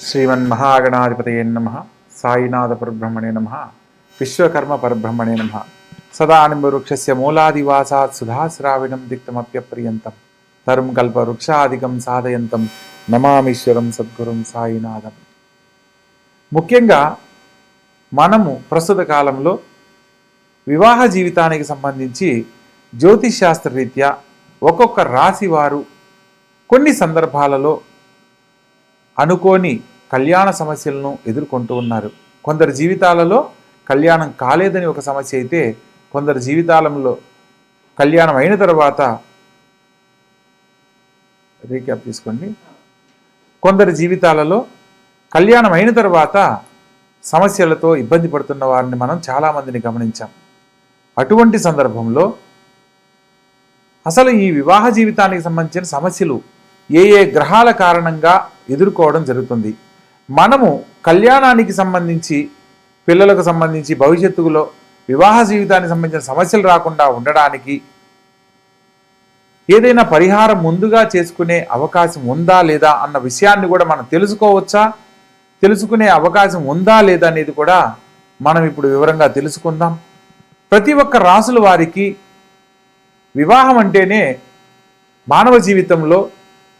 శ్రీమన్మహాగణాధిపతయే నమః. సాయినాథ పరబ్రహ్మణే నమః. విశ్వకర్మ పరబ్రహ్మణే నమః. సదానింబవృక్షస్య మూలాదివాసాత్ సుధాశ్రావిణం దిక్తమప్యప్రియంతం తరుం కల్పవృక్షాదికం సాధయంతం నమామీశ్వరం సద్గురుం సాయినాథం. ముఖ్యంగా మనము ప్రస్తుత కాలంలో వివాహ జీవితానికి సంబంధించి జ్యోతిష్ శాస్త్ర రీత్యా ఒక్కొక్క రాశి వారు కొన్ని సందర్భాలలో అనుకోని కళ్యాణ సమస్యలను ఎదుర్కొంటూ ఉన్నారు. కొందరి జీవితాలలో కళ్యాణం కాలేదని ఒక సమస్య అయితే, కొందరి జీవితాలలో కళ్యాణం అయిన తర్వాత రీక్యాప్ తీసుకోండి. కొందరి జీవితాలలో కళ్యాణం అయిన తర్వాత సమస్యలతో ఇబ్బంది పడుతున్న వారిని మనం చాలామందిని గమనించాం. అటువంటి సందర్భంలో అసలు ఈ వివాహ జీవితానికి సంబంధించిన సమస్యలు ఏ ఏ గ్రహాల కారణంగా ఎదుర్కోవడం జరుగుతుంది, మనము కళ్యాణానికి సంబంధించి పిల్లలకు సంబంధించి భవిష్యత్తులో వివాహ జీవితానికి సంబంధించిన సమస్యలు రాకుండా ఉండడానికి ఏదైనా పరిహారం ముందుగా చేసుకునే అవకాశం ఉందా లేదా అన్న విషయాన్ని కూడా మనం తెలుసుకోవచ్చా, తెలుసుకునే అవకాశం ఉందా లేదా అనేది కూడా మనం ఇప్పుడు వివరంగా తెలుసుకుందాం. ప్రతి ఒక్క రాసుల వారికి వివాహం అంటేనే మానవ జీవితంలో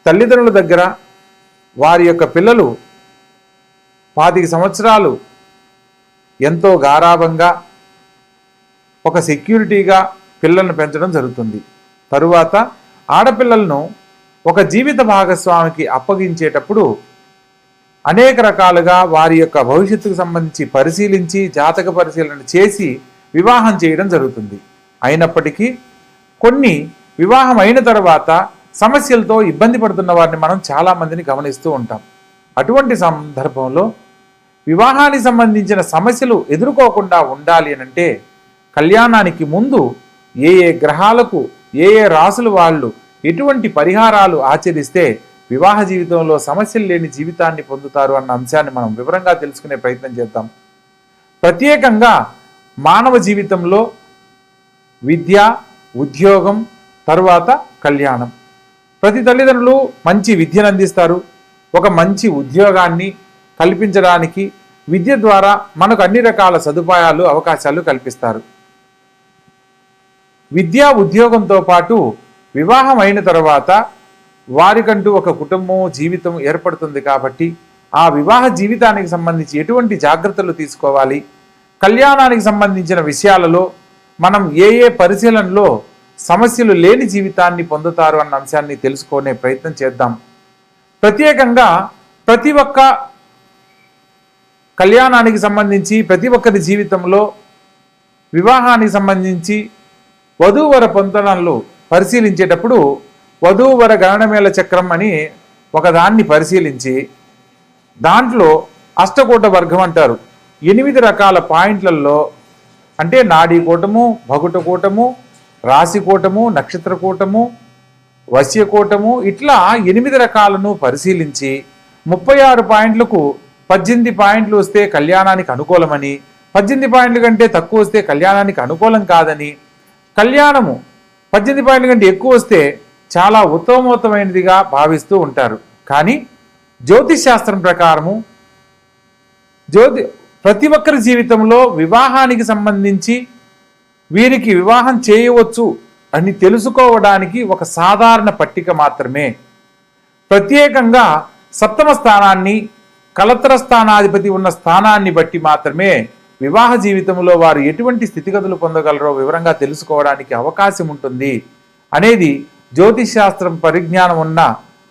తల్లిదండ్రుల దగ్గర వారి యొక్క పిల్లలు 25 సంవత్సరాలు ఎంతో గారాబంగా ఒక సెక్యూరిటీగా పిల్లలను పెంచడం జరుగుతుంది. తరువాత ఆడపిల్లలను ఒక జీవిత భాగస్వామికి అప్పగించేటప్పుడు అనేక రకాలుగా వారి యొక్క భవిష్యత్తుకు సంబంధించి పరిశీలించి జాతక పరిశీలన చేసి వివాహం చేయడం జరుగుతుంది. అయినప్పటికీ కొన్ని వివాహం అయిన తర్వాత సమస్యలతో ఇబ్బంది పడుతున్న వారిని మనం చాలామందిని గమనిస్తూ ఉంటాం. అటువంటి సందర్భంలో వివాహానికి సంబంధించిన సమస్యలు ఎదుర్కోకుండా ఉండాలి అనంటే కళ్యాణానికి ముందు ఏ ఏ గ్రహాలకు ఏ ఏ రాసులు వాళ్ళు ఎటువంటి పరిహారాలు ఆచరిస్తే వివాహ జీవితంలో సమస్యలు లేని జీవితాన్ని పొందుతారు అన్న అంశాన్ని మనం వివరంగా తెలుసుకునే ప్రయత్నం చేద్దాం. ప్రత్యేకంగా మానవ జీవితంలో విద్య, ఉద్యోగం, తరువాత కళ్యాణం. ప్రతి తల్లిదండ్రులు మంచి విద్యను అందిస్తారు. ఒక మంచి ఉద్యోగాన్ని కల్పించడానికి విద్య ద్వారా మనకు అన్ని రకాల సదుపాయాలు అవకాశాలు కల్పిస్తారు. విద్యా ఉద్యోగంతో పాటు వివాహం అయిన తర్వాత వారికంటూ ఒక కుటుంబం జీవితం ఏర్పడుతుంది. కాబట్టి ఆ వివాహ జీవితానికి సంబంధించి ఎటువంటి జాగ్రత్తలు తీసుకోవాలి, కళ్యాణానికి సంబంధించిన విషయాలలో మనం ఏ ఏ పరిశీలనలో సమస్యలు లేని జీవితాన్ని పొందుతారు అన్న అంశాన్ని తెలుసుకునే ప్రయత్నం చేద్దాం. ప్రత్యేకంగా ప్రతి ఒక్క కళ్యాణానికి సంబంధించి ప్రతి ఒక్కరి జీవితంలో వివాహానికి సంబంధించి వధూవర పొంతనలు పరిశీలించేటప్పుడు వధూవర గణనమేళ చక్రం అని ఒకదాన్ని పరిశీలించి దాంట్లో అష్టకూట వర్గం అంటారు. 8 రకాల పాయింట్లలో అంటే నాడీ కూటము, భగుట కూటము, రాశి కూటము, నక్షత్ర కూటము, వశ్య కూటము, ఇట్లా 8 రకాలను పరిశీలించి 36 పాయింట్లకు 18 పాయింట్లు వస్తే కళ్యాణానికి అనుకూలమని, 18 పాయింట్ల కంటే తక్కువ వస్తే కళ్యాణానికి అనుకూలం కాదని, కళ్యాణము 18 పాయింట్ల కంటే ఎక్కువ వస్తే చాలా ఉత్తమోత్తమైనదిగా భావిస్తూ ఉంటారు. కానీ జ్యోతిష్ శాస్త్రం ప్రకారము ప్రతి ఒక్కరి జీవితంలో వివాహానికి సంబంధించి వీరికి వివాహం చేయవచ్చు అని తెలుసుకోవడానికి ఒక సాధారణ పట్టిక మాత్రమే. ప్రత్యేకంగా సప్తమ స్థానాన్ని, కలత్ర స్థానాధిపతి ఉన్న స్థానాన్ని బట్టి మాత్రమే వివాహ జీవితంలో వారు ఎటువంటి స్థితిగతులు పొందగలరో వివరంగా తెలుసుకోవడానికి అవకాశం ఉంటుంది అనేది జ్యోతిష్ శాస్త్రం పరిజ్ఞానం ఉన్న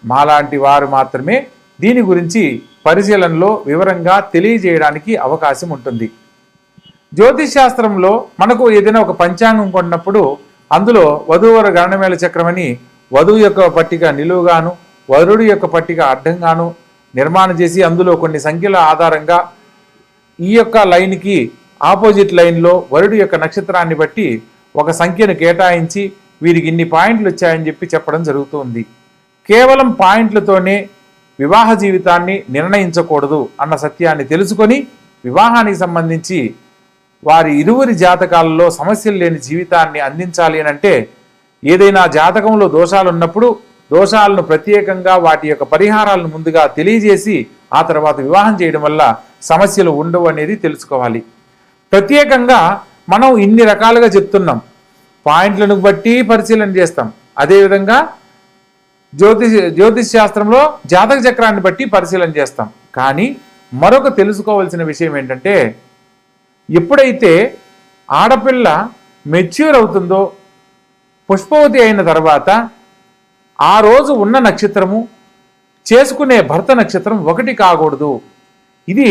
మాలాంటి వారు మాత్రమే దీని గురించి పరిశీలనలో వివరంగా తెలియజేయడానికి అవకాశం ఉంటుంది. జ్యోతిష్ శాస్త్రంలో మనకు ఏదైనా ఒక పంచాంగం కొన్నప్పుడు అందులో వధూవర గణనమేళ చక్రం అని వధువు యొక్క పట్టిక నిలువుగాను వరుడి యొక్క పట్టిక అడ్డంగాను నిర్మాణం చేసి అందులో కొన్ని సంఖ్యల ఆధారంగా ఈ యొక్క లైన్కి ఆపోజిట్ లైన్లో వరుడి యొక్క నక్షత్రాన్ని బట్టి ఒక సంఖ్యను కేటాయించి వీరికి ఇన్ని పాయింట్లు వచ్చాయని చెప్పి చెప్పడం జరుగుతుంది. కేవలం పాయింట్లతోనే వివాహ జీవితాన్ని నిర్ణయించకూడదు అన్న సత్యాన్ని తెలుసుకొని వివాహానికి సంబంధించి వారి ఇరువురి జాతకాలలో సమస్యలు లేని జీవితాన్ని అందించాలి అంటే ఏదైనా జాతకంలో దోషాలు ఉన్నప్పుడు దోషాలను ప్రత్యేకంగా వాటి యొక్క పరిహారాలను ముందుగా తెలియజేసి ఆ తర్వాత వివాహం చేయడం వల్ల సమస్యలు ఉండవు అనేది తెలుసుకోవాలి. ప్రత్యేకంగా మనం ఇన్ని రకాలుగా చెప్తున్నాం, పాయింట్లను బట్టి పరిశీలన చేస్తాం. అదేవిధంగా జ్యోతిష్ శాస్త్రంలో జాతక చక్రాన్ని బట్టి పరిశీలన చేస్తాం. కానీ మరొక తెలుసుకోవాల్సిన విషయం ఏంటంటే, ఎప్పుడైతే ఆడపిల్ల మెచ్యూర్ అవుతుందో, పుష్పవతి అయిన తర్వాత ఆ రోజు ఉన్న నక్షత్రము చేసుకునే భర్త నక్షత్రం ఒకటి కాకూడదు. ఇది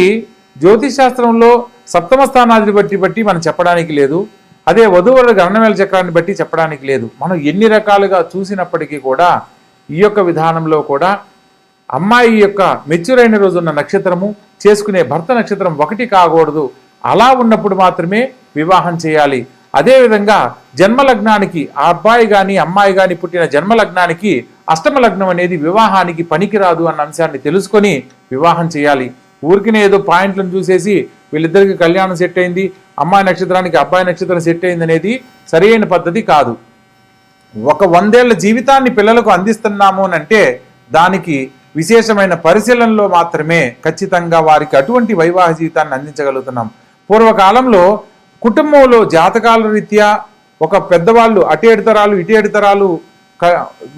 జ్యోతిష్ శాస్త్రంలో సప్తమ స్థానాన్ని బట్టి మనం చెప్పడానికి లేదు. అదే వధూవరుల గణనవేల చక్రాన్ని బట్టి చెప్పడానికి లేదు. మనం ఎన్ని రకాలుగా చూసినప్పటికీ కూడా ఈ యొక్క విధానంలో కూడా అమ్మాయి యొక్క మెచ్యూర్ అయిన రోజు ఉన్న నక్షత్రము చేసుకునే భర్త నక్షత్రం ఒకటి కాకూడదు. అలా ఉన్నప్పుడు మాత్రమే వివాహం చేయాలి. అదేవిధంగా జన్మలగ్నానికి ఆ అబ్బాయి కానీ అమ్మాయి కానీ పుట్టిన జన్మలగ్నానికి అష్టమ లగ్నం అనేది వివాహానికి పనికిరాదు అన్న అంశాన్ని తెలుసుకొని వివాహం చేయాలి. ఊరికినే ఏదో పాయింట్లను చూసేసి వీళ్ళిద్దరికి కళ్యాణం సెట్ అయింది, అమ్మాయి నక్షత్రానికి అబ్బాయి నక్షత్రం సెట్ అయింది అనేది సరైన పద్ధతి కాదు. ఒక 100 ఏళ్ల జీవితాన్ని పిల్లలకు అందిస్తున్నాము అని అంటే దానికి విశేషమైన పరిశీలనలో మాత్రమే ఖచ్చితంగా వారికి అటువంటి వైవాహ జీవితాన్ని అందించగలుగుతున్నాం. పూర్వకాలంలో కుటుంబంలో జాతకాల రీత్యా ఒక పెద్దవాళ్ళు అటు 7 తరాలు ఇటు 7 తరాలు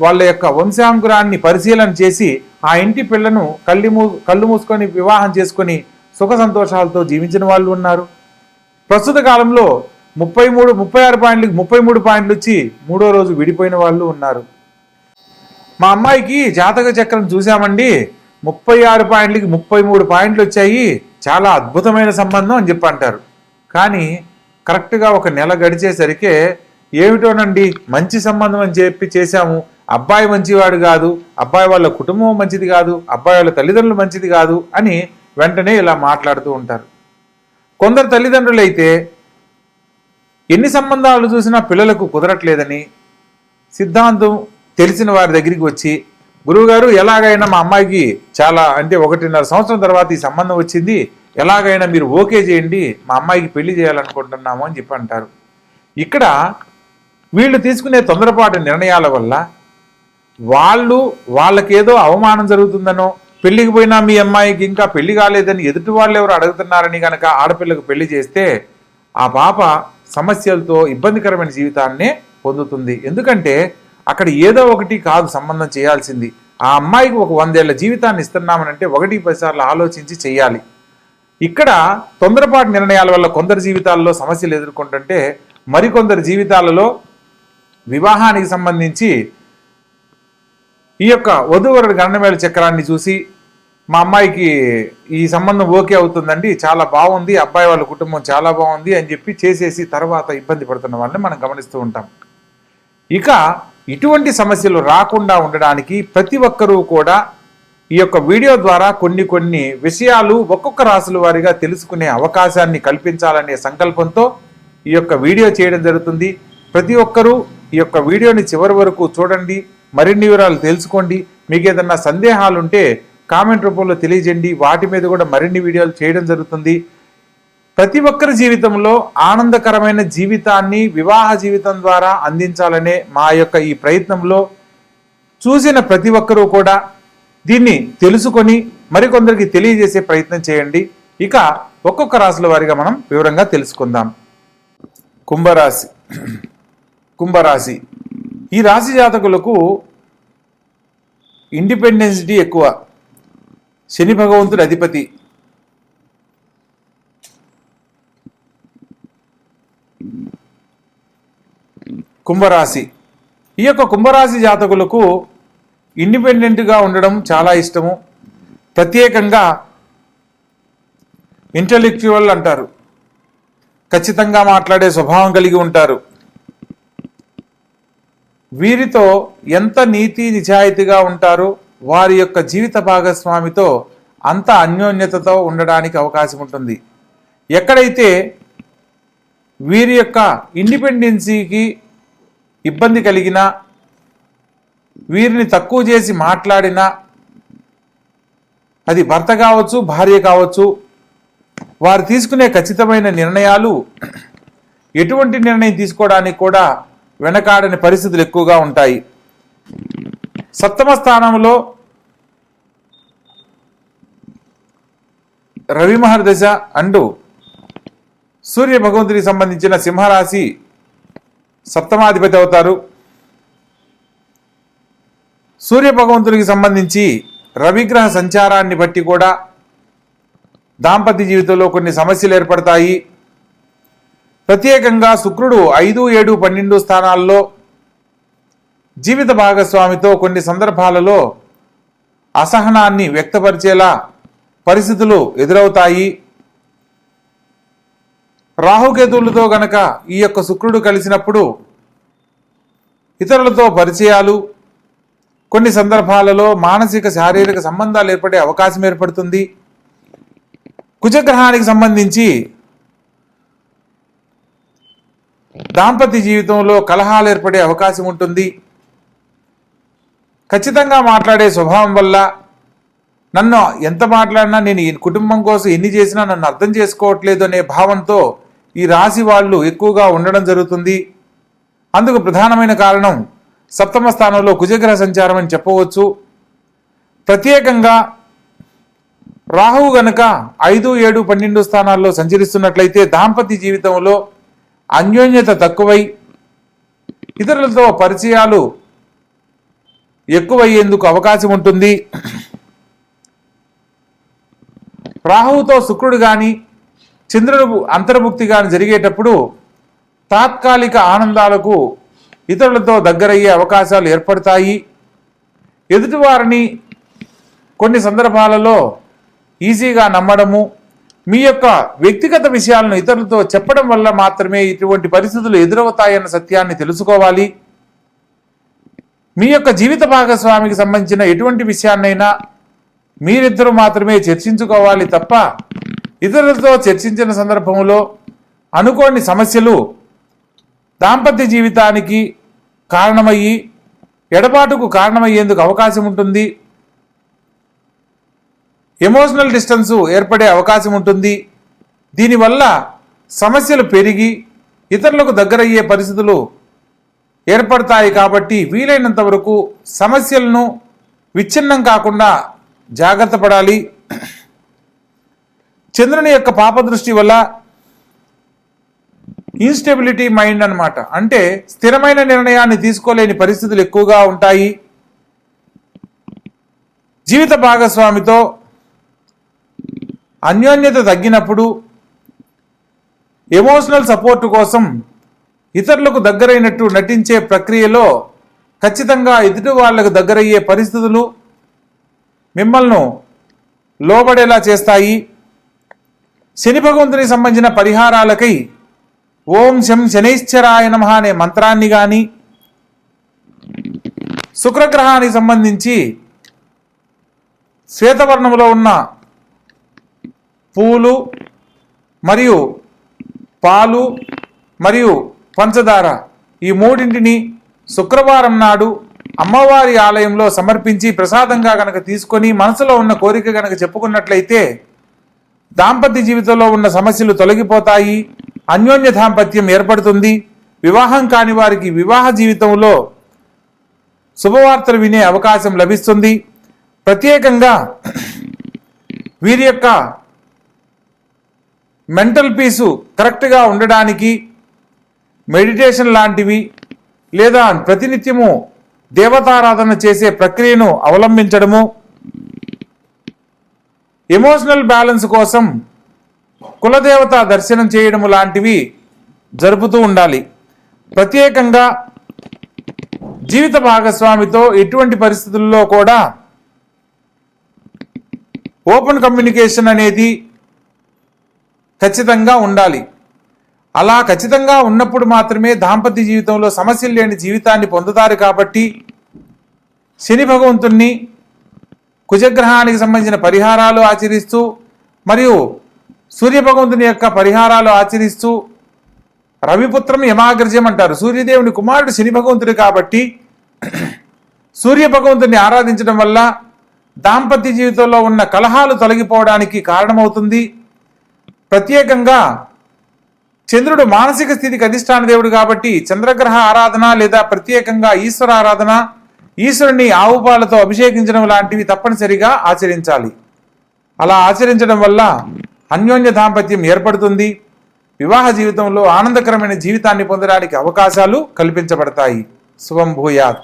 వాళ్ళ యొక్క వంశాంకురాన్ని పరిశీలన చేసి ఆ ఇంటి పిల్లను కళ్ళు మూసుకొని వివాహం చేసుకొని సుఖ సంతోషాలతో జీవించిన వాళ్ళు ఉన్నారు. ప్రస్తుత కాలంలో 36 పాయింట్లకి 33 పాయింట్లు వచ్చి 3వ రోజు విడిపోయిన వాళ్ళు ఉన్నారు. మా అమ్మాయికి జాతక చక్రం చూసామండి, 36 పాయింట్లకి 33 పాయింట్లు వచ్చాయి, చాలా అద్భుతమైన సంబంధం అని చెప్పి అంటారు. కానీ కరెక్ట్గా ఒక నెల గడిచేసరికి ఏమిటోనండి మంచి సంబంధం అని చెప్పి చేశాము, అబ్బాయి మంచివాడు కాదు, అబ్బాయి వాళ్ళ కుటుంబం మంచిది కాదు, అబ్బాయి వాళ్ళ తల్లిదండ్రులు మంచిది కాదు అని వెంటనే ఇలా మాట్లాడుతూ ఉంటారు. కొందరు తల్లిదండ్రులు అయితే ఎన్ని సంబంధాలు చూసినా పిల్లలకు కుదరట్లేదని సిద్ధాంతం తెలిసిన వారి దగ్గరికి వచ్చి, గురువుగారు ఎలాగైనా మా అమ్మాయికి చాలా అంటే 1.5 సంవత్సరం తర్వాత ఈ సంబంధం వచ్చింది, ఎలాగైనా మీరు ఓకే చేయండి, మా అమ్మాయికి పెళ్లి చేయాలనుకుంటున్నాము అని చెప్పి అంటారు. ఇక్కడ వీళ్ళు తీసుకునే తొందరపాటు నిర్ణయాల వల్ల వాళ్ళకేదో అవమానం జరుగుతుందనో, పెళ్లికి పోయినా మీ అమ్మాయికి ఇంకా పెళ్లి కాలేదని ఎదుటి వాళ్ళు ఎవరు అడుగుతున్నారని కనుక ఆడపిల్లకు పెళ్లి చేస్తే ఆ పాప సమస్యలతో ఇబ్బందికరమైన జీవితాన్నే పొందుతుంది. ఎందుకంటే అక్కడ ఏదో ఒకటి కాదు సంబంధం చేయాల్సింది. ఆ అమ్మాయికి ఒక 100 ఏళ్ల జీవితాన్ని ఇస్తున్నామనంటే 1-10 సార్లు ఆలోచించి చేయాలి. ఇక్కడ తొందరపాటు నిర్ణయాల వల్ల కొందరు జీవితాల్లో సమస్యలు ఎదుర్కొంటుంటే మరికొందరు జీవితాలలో వివాహానికి సంబంధించి ఈ యొక్క వధూవరుల గణనవేల చక్రాన్ని చూసి మా అమ్మాయికి ఈ సంబంధం ఓకే అవుతుందండి, చాలా బాగుంది, అబ్బాయి వాళ్ళ కుటుంబం చాలా బాగుంది అని చెప్పి చేసేసి తర్వాత ఇబ్బంది పడుతున్న వాళ్ళని మనం గమనిస్తూ ఉంటాం. ఇక ఇటువంటి సమస్యలు రాకుండా ఉండడానికి ప్రతి ఒక్కరూ కూడా ఈ యొక్క వీడియో ద్వారా కొన్ని విషయాలు ఒక్కొక్క రాశుల వారిగా తెలుసుకునే అవకాశాన్ని కల్పించాలనే సంకల్పంతో ఈ యొక్క వీడియో చేయడం జరుగుతుంది. ప్రతి ఒక్కరూ ఈ యొక్క వీడియోని చివరి వరకు చూడండి, మరిన్ని వివరాలు తెలుసుకోండి. మీకు ఏదన్నా సందేహాలు ఉంటే కామెంట్ రూపంలో తెలియజేయండి, వాటి మీద కూడా మరిన్ని వీడియోలు చేయడం జరుగుతుంది. ప్రతి ఒక్కరి జీవితంలో ఆనందకరమైన జీవితాన్ని వివాహ జీవితం ద్వారా అందించాలనే మా యొక్క ఈ ప్రయత్నంలో చూసిన ప్రతి ఒక్కరూ కూడా దీన్ని తెలుసుకొని మరికొందరికి తెలియజేసే ప్రయత్నం చేయండి. ఇక ఒక్కొక్క రాశుల వారిగా మనం వివరంగా తెలుసుకుందాం. కుంభరాశి ఈ రాశి జాతకులకు ఇండిపెండెన్స్ డే ఎక్కువ. శని భగవంతుడి అధిపతి. కుంభరాశి ఈ యొక్క కుంభరాశి జాతకులకు ఇండిపెండెంట్గా ఉండడం చాలా ఇష్టము. ప్రత్యేకంగా ఇంటెలెక్చువల్ అంటారు, ఖచ్చితంగా మాట్లాడే స్వభావం కలిగి ఉంటారు. వీరితో ఎంత నీతి నిజాయితీగా ఉంటారో వారి యొక్క జీవిత భాగస్వామితో అంత అన్యోన్యతతో ఉండడానికి అవకాశం ఉంటుంది. ఎక్కడైతే వీరి యొక్క ఇండిపెండెన్సీకి ఇబ్బంది కలిగినా, వీరిని తక్కువ చేసి మాట్లాడినా, అది భర్త కావచ్చు భార్య కావచ్చు, వారు తీసుకునే ఖచ్చితమైన నిర్ణయాలు ఎటువంటి నిర్ణయం తీసుకోవడానికి కూడా వెనకాడని పరిస్థితులు ఎక్కువగా ఉంటాయి. సప్తమ స్థానంలో రవి మహర్దశ అంటూ సూర్య భగవంతుడికి సంబంధించిన సింహరాశి సప్తమాధిపతి అవుతారు. సూర్య భగవంతుడికి సంబంధించి రవిగ్రహ సంచారాన్ని బట్టి కూడా దాంపత్య జీవితంలో కొన్ని సమస్యలు ఏర్పడతాయి. ప్రత్యేకంగా శుక్రుడు 5, 7, 12 స్థానాల్లో జీవిత భాగస్వామితో కొన్ని సందర్భాలలో అసహనాన్ని వ్యక్తపరిచేలా పరిస్థితులు ఎదురవుతాయి. రాహుకేతువులతో గనక ఈ యొక్క శుక్రుడు కలిసినప్పుడు ఇతరులతో పరిచయాలు, కొన్ని సందర్భాలలో మానసిక శారీరక సంబంధాలు ఏర్పడే అవకాశం ఏర్పడుతుంది. కుజగ్రహానికి సంబంధించి దాంపత్య జీవితంలో కలహాలు ఏర్పడే అవకాశం ఉంటుంది. ఖచ్చితంగా మాట్లాడే స్వభావం వల్ల నన్ను ఎంత మాట్లాడినా, నేను ఈ కుటుంబం కోసం ఎన్ని చేసినా నన్ను అర్థం చేసుకోవట్లేదు అనే భావంతో ఈ రాశి వాళ్ళు ఎక్కువగా ఉండడం జరుగుతుంది. అందుకు ప్రధానమైన కారణం సప్తమ స్థానంలో కుజగ్రహ సంచారం అని చెప్పవచ్చు. ప్రత్యేకంగా రాహువు గనక 5, 7, 12 స్థానాల్లో సంచరిస్తున్నట్లయితే దాంపత్య జీవితంలో అన్యోన్యత తక్కువై ఇతరులతో పరిచయాలు ఎక్కువయ్యేందుకు అవకాశం ఉంటుంది. రాహువుతో శుక్రుడు కానీ చంద్రుడు అంతర్భుక్తి కానీ జరిగేటప్పుడు తాత్కాలిక ఆనందాలకు ఇతరులతో దగ్గరయ్యే అవకాశాలు ఏర్పడతాయి. ఎదుటివారిని కొన్ని సందర్భాలలో ఈజీగా నమ్మడము, మీ యొక్క వ్యక్తిగత విషయాలను ఇతరులతో చెప్పడం వల్ల మాత్రమే ఇటువంటి పరిస్థితులు ఎదురవుతాయన్న సత్యాన్ని తెలుసుకోవాలి. మీ యొక్క జీవిత భాగస్వామికి సంబంధించిన ఎటువంటి విషయాన్నైనా మీరిద్దరూ మాత్రమే చర్చించుకోవాలి తప్ప ఇతరులతో చర్చించిన సందర్భంలో అనుకోని సమస్యలు దాంపత్య జీవితానికి కారణమయ్యి ఎడబాటుకు కారణమయ్యేందుకు అవకాశం ఉంటుంది. ఎమోషనల్ డిస్టెన్స్ ఏర్పడే అవకాశం ఉంటుంది. దీనివల్ల సమస్యలు పెరిగి ఇతరులకు దగ్గరయ్యే పరిస్థితులు ఏర్పడతాయి. కాబట్టి వీలైనంత వరకు సమస్యలను విచ్ఛిన్నం కాకుండా జాగ్రత్త పడాలి. చంద్రుని యొక్క పాపదృష్టి వల్ల ఇన్స్టెబిలిటీ మైండ్ అన్నమాట, అంటే స్థిరమైన నిర్ణయాన్ని తీసుకోలేని పరిస్థితులు ఎక్కువగా ఉంటాయి. జీవిత భాగస్వామితో అన్యోన్యత తగ్గినప్పుడు ఎమోషనల్ సపోర్ట్ కోసం ఇతరులకు దగ్గరైనట్టు నటించే ప్రక్రియలో ఖచ్చితంగా ఎదుటి వాళ్ళకు దగ్గరయ్యే పరిస్థితులు మిమ్మల్ని లోబడేలా చేస్తాయి. శని భగవంతునికి సంబంధించిన పరిహారాలకై ఓం శం శనైశ్చరాయ నమః అనే మంత్రాన్ని కానీ, శుక్రగ్రహానికి సంబంధించి శ్వేతవర్ణంలో ఉన్న పూలు మరియు పాలు మరియు పంచదార ఈ మూడింటిని శుక్రవారం నాడు అమ్మవారి ఆలయంలో సమర్పించి ప్రసాదంగా గనక తీసుకొని మనసులో ఉన్న కోరిక గనక చెప్పుకున్నట్లయితే దాంపత్య జీవితంలో ఉన్న సమస్యలు తొలగిపోతాయి. అన్యోన్య దాంపత్యం ఏర్పడుతుంది. వివాహం కాని వారికి వివాహ జీవితంలో శుభవార్తలు వినే అవకాశం లభిస్తుంది. ప్రత్యేకంగా వీరి యొక్క మెంటల్ పీసు కరెక్ట్గా ఉండడానికి మెడిటేషన్ లాంటివి లేదా ప్రతినిత్యము దేవతారాధన చేసే ప్రక్రియను అవలంబించడము, ఎమోషనల్ బ్యాలెన్స్ కోసం కులదేవత దర్శనం చేయడం లాంటివి జరుపుతూ ఉండాలి. ప్రత్యేకంగా జీవిత భాగస్వామితో ఎటువంటి పరిస్థితుల్లో కూడా ఓపెన్ కమ్యూనికేషన్ అనేది ఖచ్చితంగా ఉండాలి. అలా ఖచ్చితంగా ఉన్నప్పుడు మాత్రమే దాంపత్య జీవితంలో సమస్యలు లేని జీవితాన్ని పొందుతారు. కాబట్టి శని భగవంతుణ్ణి, కుజగ్రహానికి సంబంధించిన పరిహారాలు ఆచరిస్తూ మరియు సూర్య భగవంతుని యొక్క పరిహారాలు ఆచరిస్తూ, రవిపుత్రం యమాగ్రజం అంటారు, సూర్యదేవుని కుమారుడు శని భగవంతుడు కాబట్టి సూర్య భగవంతుని ఆరాధించడం వల్ల దాంపత్య జీవితంలో ఉన్న కలహాలు తొలగిపోవడానికి కారణమవుతుంది. ప్రత్యేకంగా చంద్రుడు మానసిక స్థితికి అధిష్టాన దేవుడు కాబట్టి చంద్రగ్రహ ఆరాధన లేదా ప్రత్యేకంగా ఈశ్వర ఆరాధన, ఈశ్వరుని ఆవు పాలతో అభిషేకించడం లాంటివి తప్పనిసరిగా ఆచరించాలి. అలా ఆచరించడం వల్ల అన్యోన్య దాంపత్యం ఏర్పడుతుంది. వివాహ జీవితంలో ఆనందకరమైన జీవితాన్ని పొందడానికి అవకాశాలు కల్పించబడతాయి. శుభం భూయాత్.